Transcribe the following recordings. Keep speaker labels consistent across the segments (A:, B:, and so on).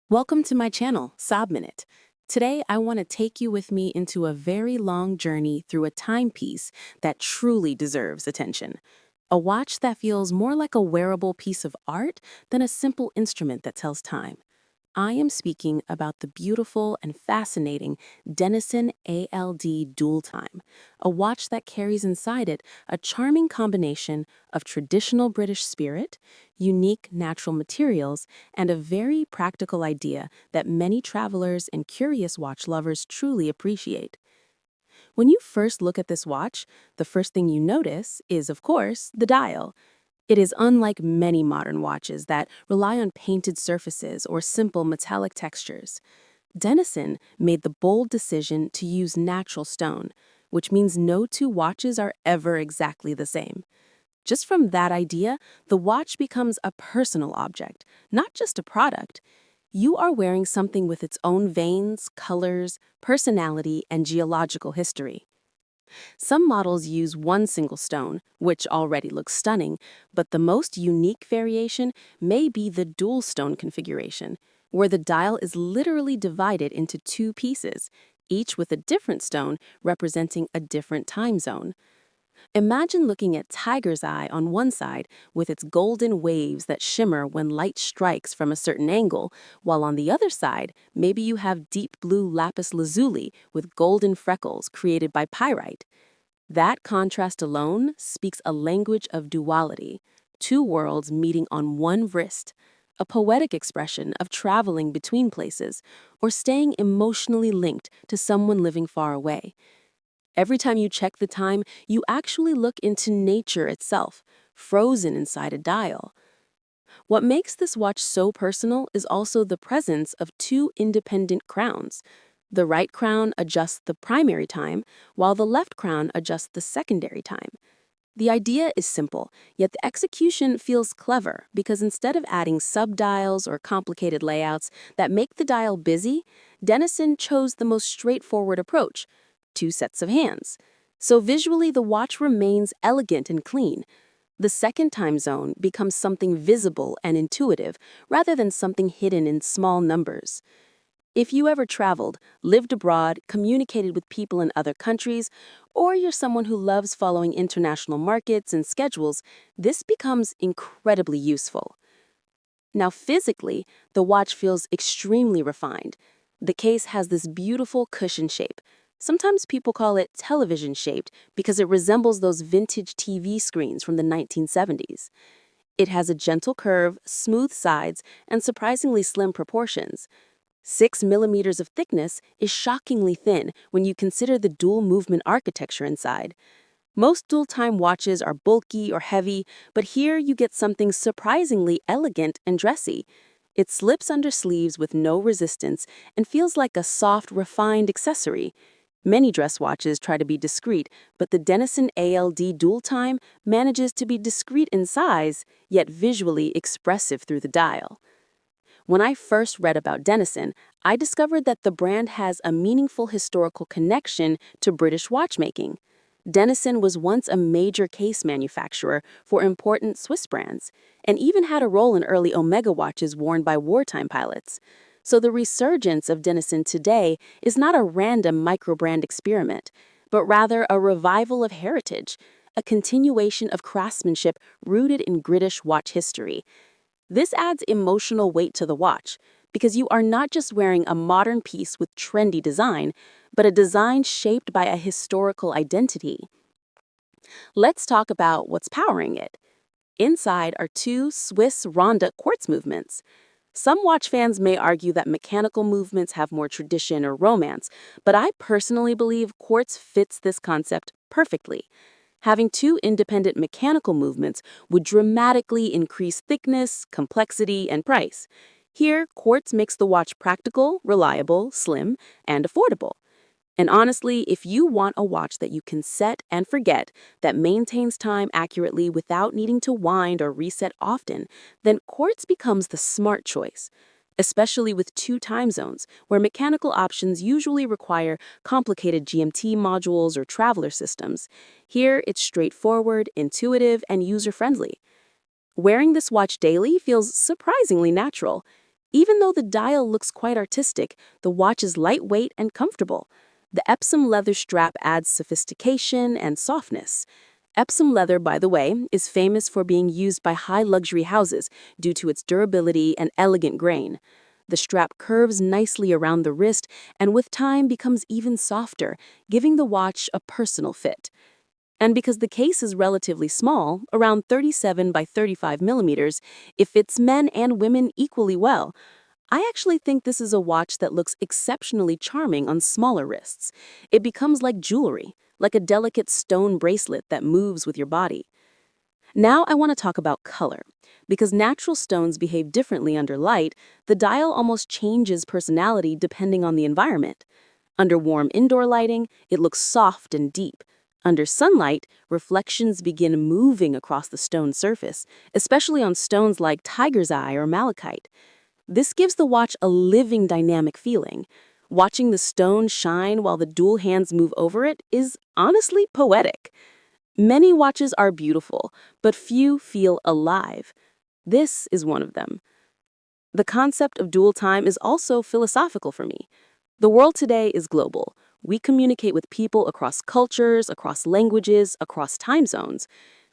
A: Welcome to my channel, SabMinute. Today, I want to take you with me into a very long journey through a timepiece that truly deserves attention. A watch that feels more like a wearable piece of art than a simple instrument that tells time. I am speaking about the beautiful and fascinating Dennison ALD Dual Time, a watch that carries inside it a charming combination of traditional British spirit, unique natural materials, and a very practical idea that many travelers and curious watch lovers truly appreciate. When you first look at this watch, the first thing you notice is, of course, the dial. It is unlike many modern watches that rely on painted surfaces or simple metallic textures. Dennison made the bold decision to use natural stone, which means no two watches are ever exactly the same. Just from that idea, the watch becomes a personal object, not just a product. You are wearing something with its own veins, colors, personality, and geological history. Some models use one single stone, which already looks stunning, but the most unique variation may be the dual stone configuration, where the dial is literally divided into two pieces, each with a different stone representing a different time zone. Imagine looking at Tiger's Eye on one side with its golden waves that shimmer when light strikes from a certain angle, while on the other side, maybe you have deep blue lapis lazuli with golden freckles created by pyrite. That contrast alone speaks a language of duality, two worlds meeting on one wrist, a poetic expression of traveling between places or staying emotionally linked to someone living far away. Every time you check the time, you actually look into nature itself, frozen inside a dial. What makes this watch so personal is also the presence of two independent crowns. The right crown adjusts the primary time, while the left crown adjusts the secondary time. The idea is simple, yet the execution feels clever because instead of adding subdials or complicated layouts that make the dial busy, Dennison chose the most straightforward approach: two sets of hands. So visually, the watch remains elegant and clean. The second time zone becomes something visible and intuitive rather than something hidden in small numbers. If you ever traveled, lived abroad, communicated with people in other countries, or you're someone who loves following international markets and schedules, this becomes incredibly useful. Now, physically, the watch feels extremely refined. The case has this beautiful cushion shape. Sometimes people call it television shaped because it resembles those vintage TV screens from the 1970s. It has a gentle curve, smooth sides, and surprisingly slim proportions. 6 millimeters of thickness is shockingly thin when you consider the dual movement architecture inside. Most dual-time watches are bulky or heavy, but here you get something surprisingly elegant and dressy. It slips under sleeves with no resistance and feels like a soft, refined accessory. Many dress watches try to be discreet, but the Dennison ALD Dual Time manages to be discreet in size, yet visually expressive through the dial. When I first read about Dennison, I discovered that the brand has a meaningful historical connection to British watchmaking. Dennison was once a major case manufacturer for important Swiss brands, and even had a role in early Omega watches worn by wartime pilots. So the resurgence of Dennison today is not a random micro-brand experiment, but rather a revival of heritage, a continuation of craftsmanship rooted in British watch history. This adds emotional weight to the watch because you are not just wearing a modern piece with trendy design, but a design shaped by a historical identity. Let's talk about what's powering it. Inside are two Swiss Ronda quartz movements. Some watch fans may argue that mechanical movements have more tradition or romance, but I personally believe quartz fits this concept perfectly. Having two independent mechanical movements would dramatically increase thickness, complexity, and price. Here, quartz makes the watch practical, reliable, slim, and affordable. And honestly, if you want a watch that you can set and forget, that maintains time accurately without needing to wind or reset often, then quartz becomes the smart choice. Especially with two time zones, where mechanical options usually require complicated GMT modules or traveler systems. Here, it's straightforward, intuitive, and user-friendly. Wearing this watch daily feels surprisingly natural. Even though the dial looks quite artistic, the watch is lightweight and comfortable. The Epsom leather strap adds sophistication and softness. Epsom leather, by the way, is famous for being used by high luxury houses due to its durability and elegant grain. The strap curves nicely around the wrist and with time becomes even softer, giving the watch a personal fit. And because the case is relatively small, around 37 by 35 millimeters, it fits men and women equally well. I actually think this is a watch that looks exceptionally charming on smaller wrists. It becomes like jewelry, like a delicate stone bracelet that moves with your body. Now I want to talk about color. Because natural stones behave differently under light, the dial almost changes personality depending on the environment. Under warm indoor lighting, it looks soft and deep. Under sunlight, reflections begin moving across the stone surface, especially on stones like tiger's eye or malachite. This gives the watch a living, dynamic feeling. Watching the stone shine while the dual hands move over it is honestly poetic. Many watches are beautiful, but few feel alive. This is one of them. The concept of dual time is also philosophical for me. The world today is global. We communicate with people across cultures, across languages, across time zones.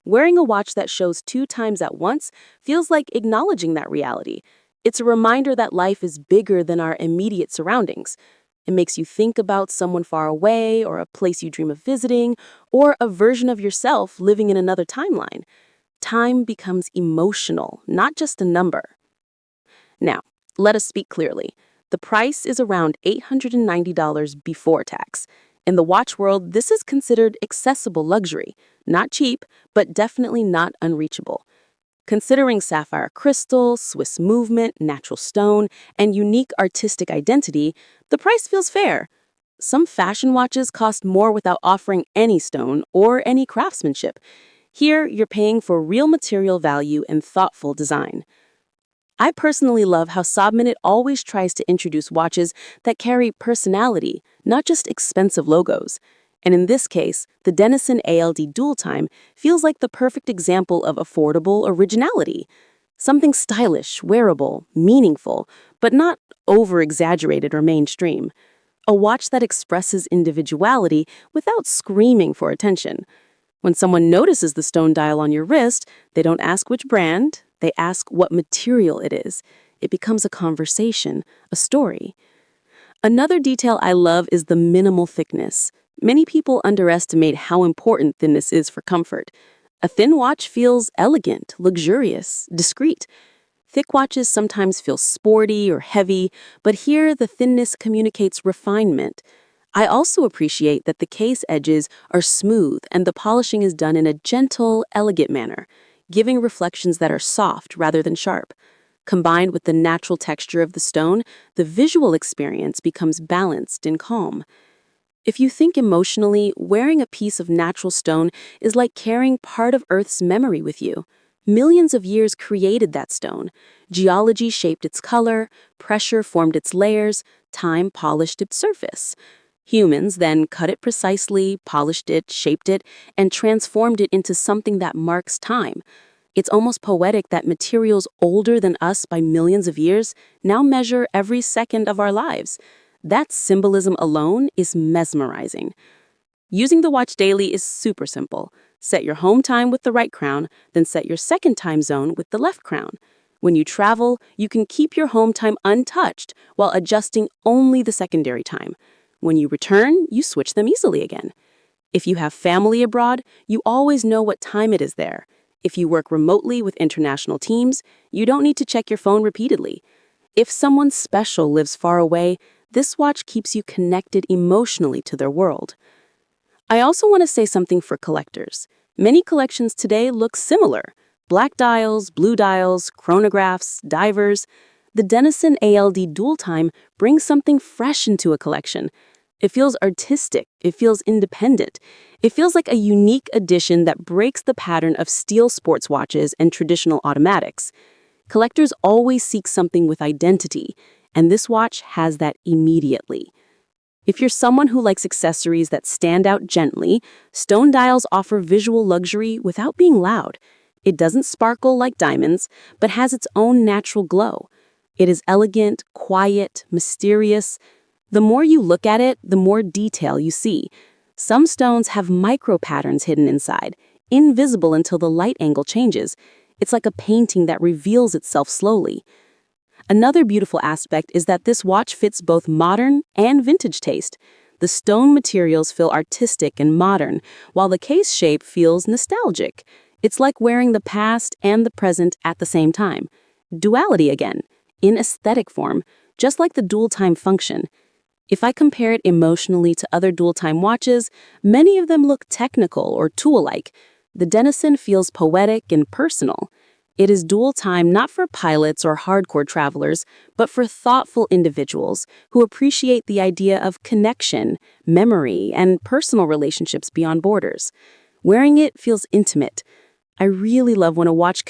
A: Wearing a watch that shows two times at once feels like acknowledging that reality. It's a reminder that life is bigger than our immediate surroundings. It makes you think about someone far away, or a place you dream of visiting, or a version of yourself living in another timeline. Time becomes emotional, not just a number. Now, let us speak clearly. The price is around $890 before tax. In the watch world, this is considered accessible luxury. Not cheap, but definitely not unreachable. Considering sapphire crystal, Swiss movement, natural stone, and unique artistic identity, the price feels fair. Some fashion watches cost more without offering any stone or any craftsmanship. Here, you're paying for real material value and thoughtful design. I personally love how SabMinute always tries to introduce watches that carry personality, not just expensive logos. And in this case, the Dennison ALD Dual Time feels like the perfect example of affordable originality. Something stylish, wearable, meaningful, but not over-exaggerated or mainstream. A watch that expresses individuality without screaming for attention. When someone notices the stone dial on your wrist, they don't ask which brand, they ask what material it is. It becomes a conversation, a story. Another detail I love is the minimal thickness. Many people underestimate how important thinness is for comfort. A thin watch feels elegant, luxurious, discreet. Thick watches sometimes feel sporty or heavy, but here the thinness communicates refinement. I also appreciate that the case edges are smooth and the polishing is done in a gentle, elegant manner, giving reflections that are soft rather than sharp. Combined with the natural texture of the stone, the visual experience becomes balanced and calm. If you think emotionally, wearing a piece of natural stone is like carrying part of Earth's memory with you. Millions of years created that stone. Geology shaped its color, pressure formed its layers, time polished its surface. Humans then cut it precisely, polished it, shaped it, and transformed it into something that marks time. It's almost poetic that materials older than us by millions of years now measure every second of our lives. That symbolism alone is mesmerizing. Using the watch daily is super simple. Set your home time with the right crown, then set your second time zone with the left crown. When you travel, you can keep your home time untouched while adjusting only the secondary time. When you return, you switch them easily again. If you have family abroad, you always know what time it is there. If you work remotely with international teams, you don't need to check your phone repeatedly. If someone special lives far away, this watch keeps you connected emotionally to their world. I also want to say something for collectors. Many collections today look similar. Black dials, blue dials, chronographs, divers. The Dennison ALD Dual Time brings something fresh into a collection. It feels artistic, it feels independent. It feels like a unique addition that breaks the pattern of steel sports watches and traditional automatics. Collectors always seek something with identity, and this watch has that immediately. If you're someone who likes accessories that stand out gently, stone dials offer visual luxury without being loud. It doesn't sparkle like diamonds, but has its own natural glow. It is elegant, quiet, mysterious. The more you look at it, the more detail you see. Some stones have micro patterns hidden inside, invisible until the light angle changes. It's like a painting that reveals itself slowly. Another beautiful aspect is that this watch fits both modern and vintage taste. The stone materials feel artistic and modern, while the case shape feels nostalgic. It's like wearing the past and the present at the same time. Duality again, in aesthetic form, just like the dual time function. If I compare it emotionally to other dual time watches, many of them look technical or tool-like. The Dennison feels poetic and personal. It is dual time not for pilots or hardcore travelers, but for thoughtful individuals who appreciate the idea of connection, memory, and personal relationships beyond borders. Wearing it feels intimate. I really love when a watch